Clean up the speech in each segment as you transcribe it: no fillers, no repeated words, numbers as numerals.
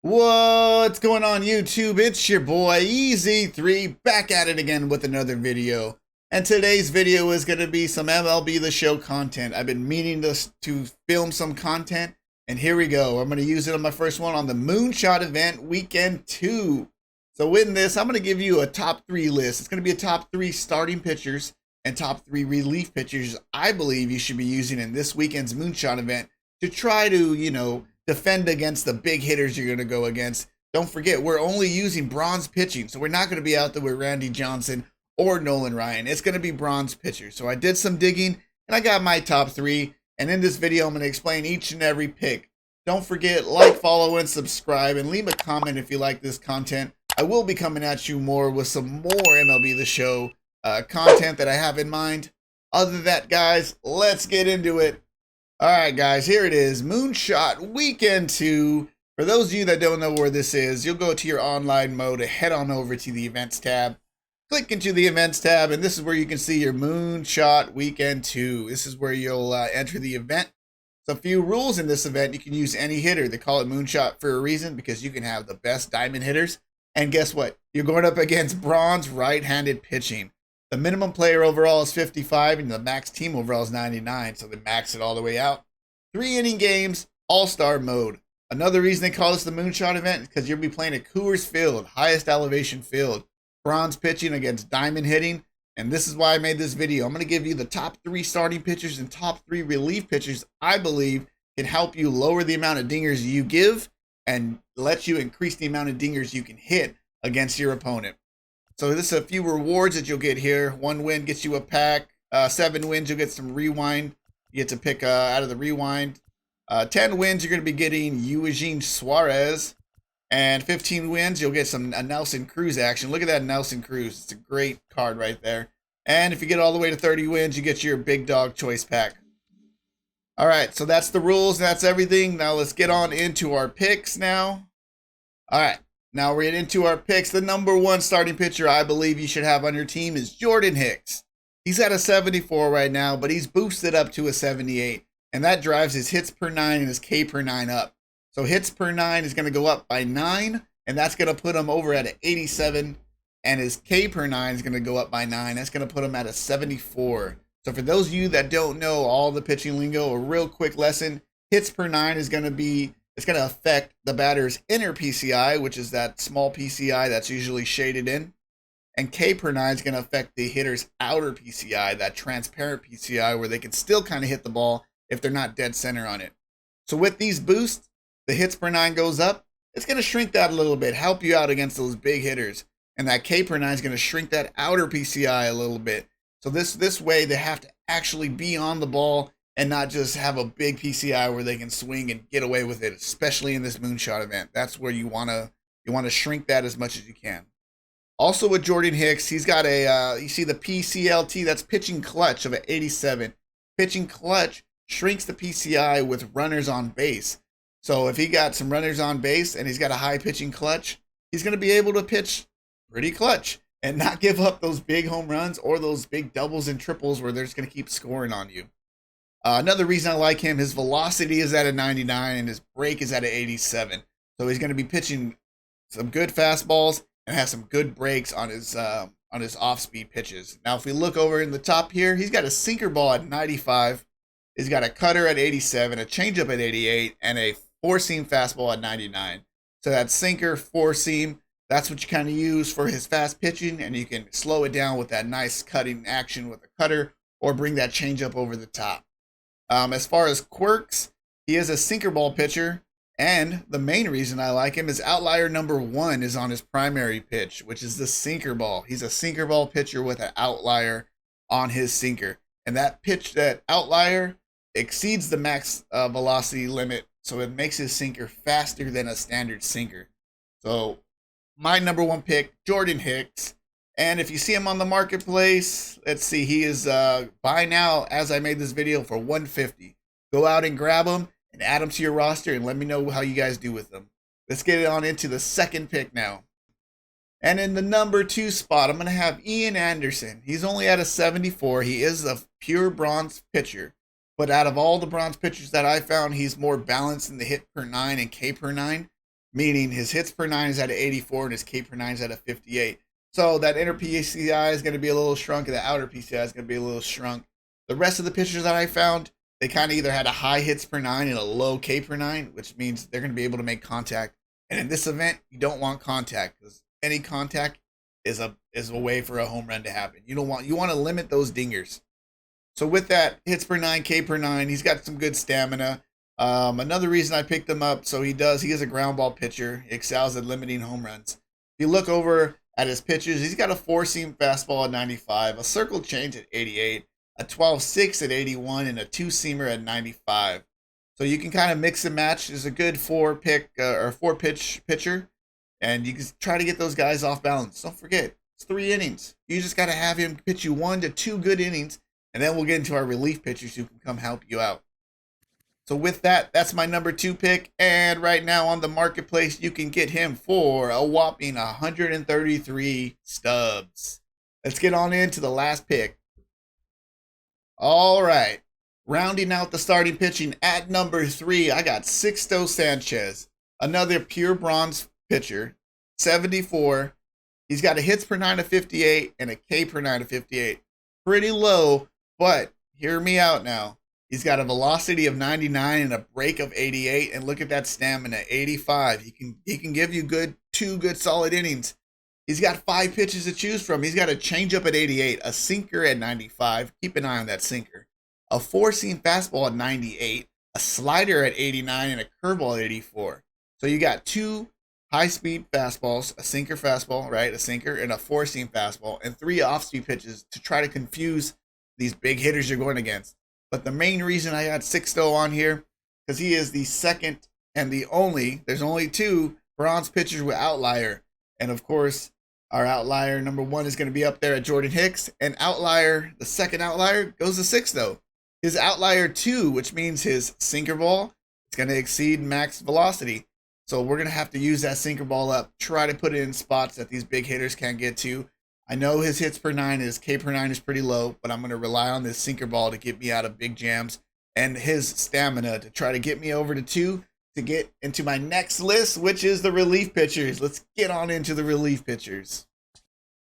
What's going on YouTube? It's your boy EZ3 back at it again with another video. And today's video is going to be some MLB The Show content. I've been meaning to film some content, and here we go. I'm going to use it on my first one on the Moonshot event weekend 2. So in this, I'm going to give you a top 3 list. It's going to be a top 3 starting pitchers and top 3 relief pitchers I believe you should be using in this weekend's Moonshot event to try to, defend against the big hitters you're going to go against. Don't forget, we're only using bronze pitching, so we're not going to be out there with Randy Johnson or Nolan Ryan. It's going to be bronze pitchers. So I did some digging, and I got my top 3, and in this video, I'm going to explain each and every pick. Don't forget, like, follow, and subscribe, and leave a comment if you like this content. I will be coming at you more with some more MLB The Show content that I have in mind. Other than that, guys, let's get into it. Alright guys, here it is, Moonshot Weekend 2. For those of you that don't know where this is, you'll go to your online mode and head on over to the Events tab. Click into the Events tab, and this is where you can see your Moonshot Weekend 2. This is where you'll enter the event. So a few rules in this event: you can use any hitter. They call it Moonshot for a reason, because you can have the best diamond hitters. And guess what? You're going up against bronze right-handed pitching. The minimum player overall is 55, and the max team overall is 99, so they max it all the way out. 3-inning games, all-star mode. Another reason they call this the Moonshot event is because you'll be playing at Coors Field, highest elevation field. Bronze pitching against diamond hitting, and this is why I made this video. I'm going to give you the top 3 starting pitchers and top 3 relief pitchers I believe can help you lower the amount of dingers you give and let you increase the amount of dingers you can hit against your opponent. So this is a few rewards that you'll get here. 1 win gets you a pack. 7 wins, you'll get some rewind. You get to pick out of the rewind. 10 wins, you're going to be getting Eugene Suarez. And 15 wins, you'll get some Nelson Cruz action. Look at that Nelson Cruz. It's a great card right there. And if you get all the way to 30 wins, you get your Big Dog Choice Pack. All right, so that's the rules. That's everything. Now let's get on into our picks now. All right. Now we're into our picks. The number 1 starting pitcher I believe you should have on your team is Jordan Hicks. He's at a 74 right now, but he's boosted up to a 78. And that drives his hits per 9 and his K per 9 up. So hits per 9 is going to go up by 9, and that's going to put him over at an 87. And his K per 9 is going to go up by 9. That's going to put him at a 74. So for those of you that don't know all the pitching lingo, a real quick lesson: hits per 9 is going to be, it's going to affect the batter's inner PCI, which is that small PCI that's usually shaded in. And K per 9 is going to affect the hitter's outer PCI, that transparent PCI where they can still kind of hit the ball if they're not dead center on it. So with these boosts, the hits per 9 goes up. It's going to shrink that a little bit, help you out against those big hitters. And that K per 9 is going to shrink that outer PCI a little bit. So this way they have to actually be on the ball and not just have a big PCI where they can swing and get away with it, especially in this Moonshot event. That's where you want to shrink that as much as you can. Also with Jordan Hicks, he's got a, you see the PCLT, that's pitching clutch, of an 87. Pitching clutch shrinks the PCI with runners on base. So if he got some runners on base and he's got a high pitching clutch, he's going to be able to pitch pretty clutch and not give up those big home runs or those big doubles and triples where they're just going to keep scoring on you. Another reason I like him, his velocity is at a 99 and his break is at an 87. So he's going to be pitching some good fastballs and have some good breaks on his off-speed pitches. Now, if we look over in the top here, he's got a sinker ball at 95. He's got a cutter at 87, a changeup at 88, and a four-seam fastball at 99. So that sinker, four-seam, that's what you kind of use for his fast pitching, and you can slow it down with that nice cutting action with a cutter or bring that changeup over the top. As far as quirks, he is a sinker ball pitcher, and the main reason I like him is outlier number 1 is on his primary pitch, which is the sinker ball. He's a sinker ball pitcher with an outlier on his sinker, and that pitch, that outlier, exceeds the max velocity limit, so it makes his sinker faster than a standard sinker. So my number 1 pick, Jordan Hicks. And if you see him on the marketplace, let's see, he is buy now as I made this video for $150. Go out and grab him and add him to your roster and let me know how you guys do with them. Let's get it on into the second pick now. And in the number 2 spot, I'm going to have Ian Anderson. He's only at a 74. He is a pure bronze pitcher. But out of all the bronze pitchers that I found, he's more balanced in the hit per 9 and K per 9. meaning his hits per 9 is at a 84 and his K per 9 is at a 58. So that inner PCI is going to be a little shrunk and the outer PCI is going to be a little shrunk. The rest of the pitchers that I found, they kind of either had a high hits per 9 and a low K per 9, which means they're going to be able to make contact. And in this event, you don't want contact because any contact is a way for a home run to happen. You want to limit those dingers. So with that, hits per 9, K per 9, he's got some good stamina. Another reason I picked him up, he is a ground ball pitcher. He excels at limiting home runs. If you look over at his pitches, he's got a 4-seam fastball at 95, a circle change at 88, a 12-6 at 81, and a 2-seamer at 95. So you can kind of mix and match. He's a good 4-pitch pitcher, and you can try to get those guys off balance. Don't forget, it's 3 innings. You just got to have him pitch you 1 to 2 good innings, and then we'll get into our relief pitchers who can come help you out. So with that, that's my number 2 pick. And right now on the marketplace, you can get him for a whopping 133 stubs. Let's get on into the last pick. All right. Rounding out the starting pitching at number 3, I got Sixto Sanchez, another pure bronze pitcher, 74. He's got a hits per 9 of 58 and a K per 9 of 58. Pretty low, but hear me out now. He's got a velocity of 99 and a break of 88, and look at that stamina, 85. He can give you 2 good solid innings. He's got 5 pitches to choose from. He's got a changeup at 88, a sinker at 95. Keep an eye on that sinker. A 4-seam fastball at 98, a slider at 89, and a curveball at 84. So you got 2 high-speed fastballs, a sinker fastball, right, a sinker, and a 4-seam fastball, and 3 off-speed pitches to try to confuse these big hitters you're going against. But the main reason I got Sixto on here, because he is the second and the only, there's only 2 bronze pitchers with outlier. And of course, our outlier number 1 is going to be up there at Jordan Hicks. And outlier, the second outlier, goes to Sixto. His outlier 2, which means his sinker ball, it's going to exceed max velocity. So we're going to have to use that sinker ball up, try to put it in spots that these big hitters can't get to. I know his hits per 9, his K per 9 is pretty low, but I'm going to rely on this sinker ball to get me out of big jams and his stamina to try to get me over to 2 to get into my next list, which is the relief pitchers. Let's get on into the relief pitchers.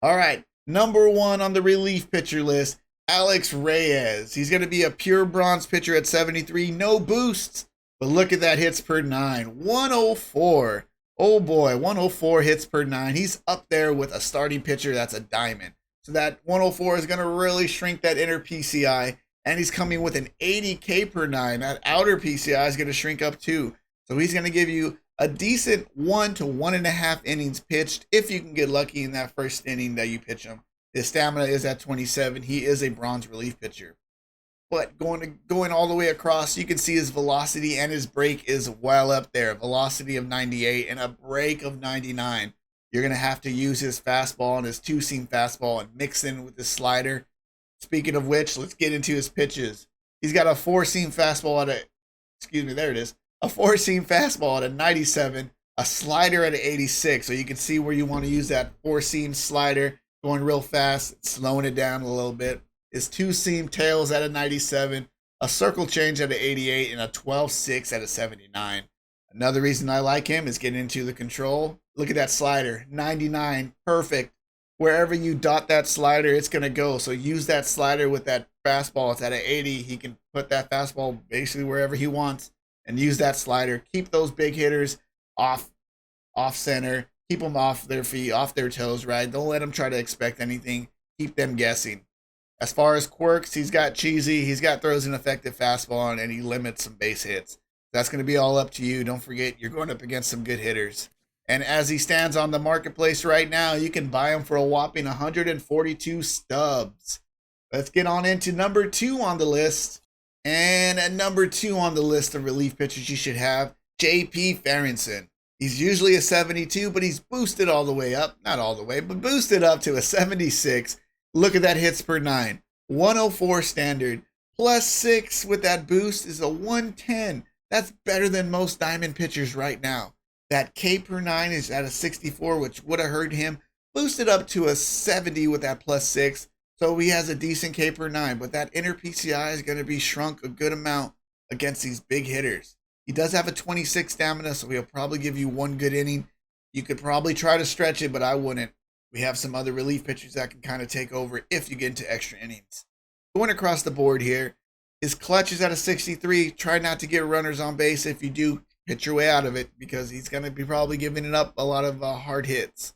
All right, number 1 on the relief pitcher list, Alex Reyes. He's going to be a pure bronze pitcher at 73, no boosts, but look at that hits per 9, 104. Oh boy, 104 hits per 9. He's up there with a starting pitcher that's a diamond. So that 104 is going to really shrink that inner PCI, and he's coming with an 80 K per 9. That outer PCI is going to shrink up too. So he's going to give you a decent 1 to 1.5 innings pitched if you can get lucky in that first inning that you pitch him. His stamina is at 27. He is a bronze relief pitcher. But going all the way across, you can see his velocity and his break is well up there. Velocity of 98 and a break of 99. You're going to have to use his fastball and his 2-seam fastball and mix in with his slider. Speaking of which, let's get into his pitches. He's got a 4-seam fastball at a 4-seam fastball at a 97, a slider at an 86. So you can see where you want to use that 4-seam slider, going real fast, slowing it down a little bit. His 2-seam tails at a 97, a circle change at an 88, and a 12-6 at a 79. Another reason I like him is getting into the control. Look at that slider, 99, perfect. Wherever you dot that slider, it's going to go. So use that slider with that fastball. It's at an 80. He can put that fastball basically wherever he wants and use that slider. Keep those big hitters off center. Keep them off their feet, off their toes, right? Don't let them try to expect anything. Keep them guessing. As far as quirks, he's got cheesy, he's got throws an effective fastball, and he limits some base hits. That's going to be all up to you. Don't forget, you're going up against some good hitters. And as he stands on the marketplace right now, you can buy him for a whopping 142 stubs. Let's get on into number 2 on the list. And at number 2 on the list of relief pitchers you should have, J.P. Ferguson. He's usually a 72, but he's boosted all the way up. Not all the way, but boosted up to a 76. Look at that hits per 9. 104 standard. Plus 6 with that boost is a 110. That's better than most diamond pitchers right now. That K per 9 is at a 64, which would have hurt him. Boosted up to a 70 with that plus 6. So he has a decent K per 9. But that inner PCI is going to be shrunk a good amount against these big hitters. He does have a 26 stamina, so he'll probably give you one good inning. You could probably try to stretch it, but I wouldn't. We have some other relief pitchers that can kind of take over if you get into extra innings. Going across the board here, his clutch is at a 63. Try not to get runners on base. If you do, hit your way out of it because he's going to be probably giving it up a lot of hard hits.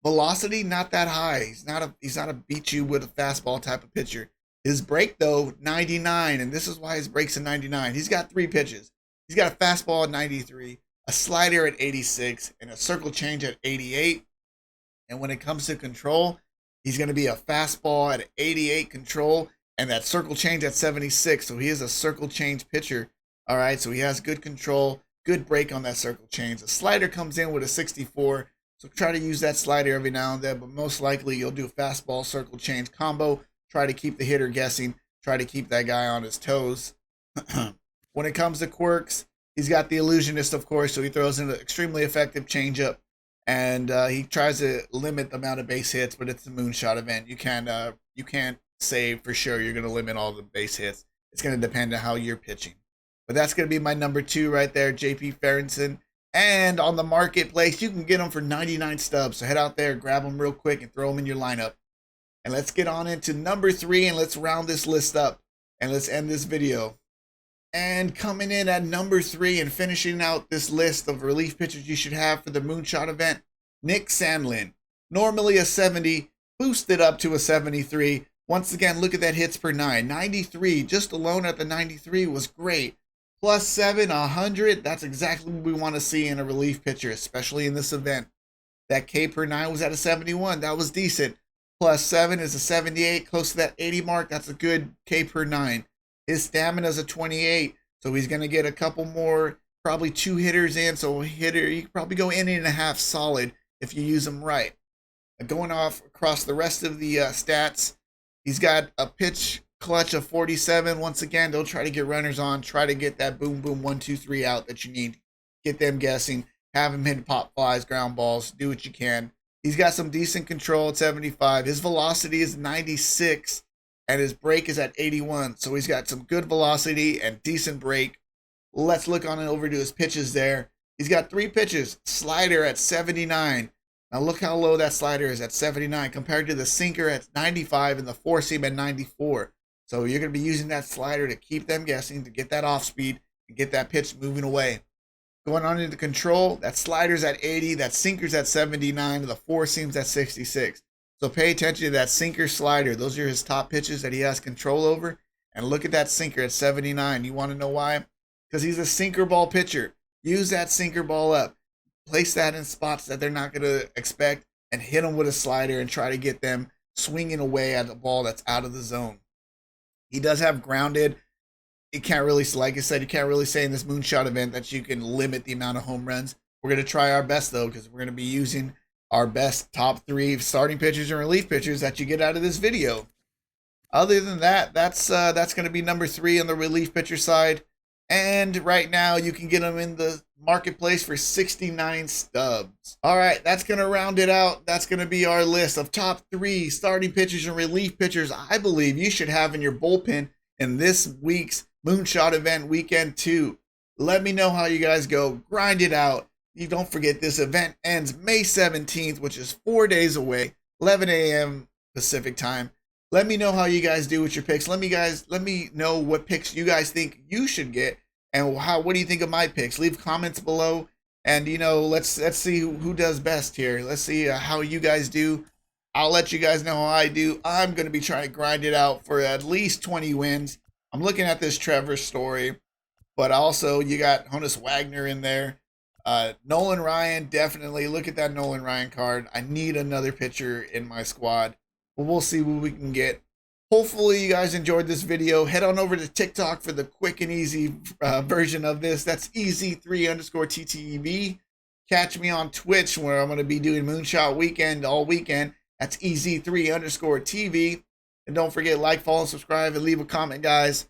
Velocity, not that high. He's not a beat you with a fastball type of pitcher. His break, though, 99, and this is why his break's a 99. He's got 3 pitches. He's got a fastball at 93, a slider at 86, and a circle change at 88. And when it comes to control, he's going to be a fastball at 88 control and that circle change at 76. So he is a circle change pitcher. All right, so he has good control, good break on that circle change. The slider comes in with a 64. So try to use that slider every now and then, but most likely you'll do a fastball circle change combo. Try to keep the hitter guessing. Try to keep that guy on his toes. When it comes to quirks, he's got the illusionist, of course, so he throws in an extremely effective changeup. And he tries to limit the amount of base hits, but it's a moonshot event. You can't say for sure you're going to limit all the base hits. It's going to depend on how you're pitching. But that's going to be my number 2 right there, JP Ferguson. And on the marketplace, you can get them for 99 stubs. So head out there, grab them real quick, and throw them in your lineup. And let's get on into number 3, and let's round this list up. And let's end this video. And coming in at number 3 and finishing out this list of relief pitchers you should have for the Moonshot event, Nick Sandlin. Normally a 70, boosted up to a 73. Once again, look at that hits per 9. 93, just alone at the 93 was great. Plus 7, 100, that's exactly what we want to see in a relief pitcher, especially in this event. That K per 9 was at a 71, that was decent. Plus 7 is a 78, close to that 80 mark, that's a good K per 9. His stamina is a 28, so he's going to get a couple more, probably 2 hitters in. So you can probably go inning and a half solid if you use them right. Going off across the rest of the stats, he's got a pitch clutch of 47. Once again, don't try to get runners on. Try to get that boom, boom, 1, 2, 3 out that you need. Get them guessing. Have him hit pop flies, ground balls. Do what you can. He's got some decent control at 75. His velocity is 96. And his break is at 81. So he's got some good velocity and decent break. Let's look on over to his pitches there. He's got 3 pitches. Slider at 79. Now look how low that slider is at 79 compared to the sinker at 95 and the 4-seam at 94. So you're going to be using that slider to keep them guessing, to get that off speed and get that pitch moving away. Going on into control, that slider's at 80, that sinker's at 79, and the 4-seam's at 66. So pay attention to that sinker slider. Those are his top pitches that he has control over. And look at that sinker at 79. You want to know why? Because he's a sinker ball pitcher. Use that sinker ball up. Place that in spots that they're not going to expect and hit them with a slider and try to get them swinging away at the ball that's out of the zone. He does have grounded. It can't really, like I said, you can't really say in this Moonshot event that you can limit the amount of home runs. We're going to try our best, though, because we're going to be using our best top 3 starting pitchers and relief pitchers that you get out of this video. Other than that, that's going to be number 3 on the relief pitcher side. And right now, you can get them in the marketplace for 69 stubs. All right, that's going to round it out. That's going to be our list of top 3 starting pitchers and relief pitchers I believe you should have in your bullpen in this week's Moonshot event weekend 2. Let me know how you guys go. Grind it out. You don't forget this event ends May 17th, which is 4 days away, 11 a.m. Pacific time. Let me know how you guys do with your picks. Let me know what picks you guys think you should get, and what do you think of my picks? Leave comments below, and let's see who does best here. Let's see how you guys do. I'll let you guys know how I do. I'm going to be trying to grind it out for at least 20 wins. I'm looking at this Trevor Story, but also you got Honus Wagner in there. Nolan Ryan, definitely look at that Nolan Ryan card. I need another pitcher in my squad, but we'll see what we can get. Hopefully you guys enjoyed this video. Head on over to TikTok for the quick and easy version of this. That's EZ3_TTEV. Catch me on Twitch where I'm going to be doing Moonshot weekend all weekend. That's EZ3_TV. And don't forget, like, follow, and subscribe, and leave a comment, guys.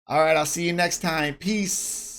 All right, I'll see you next time. Peace.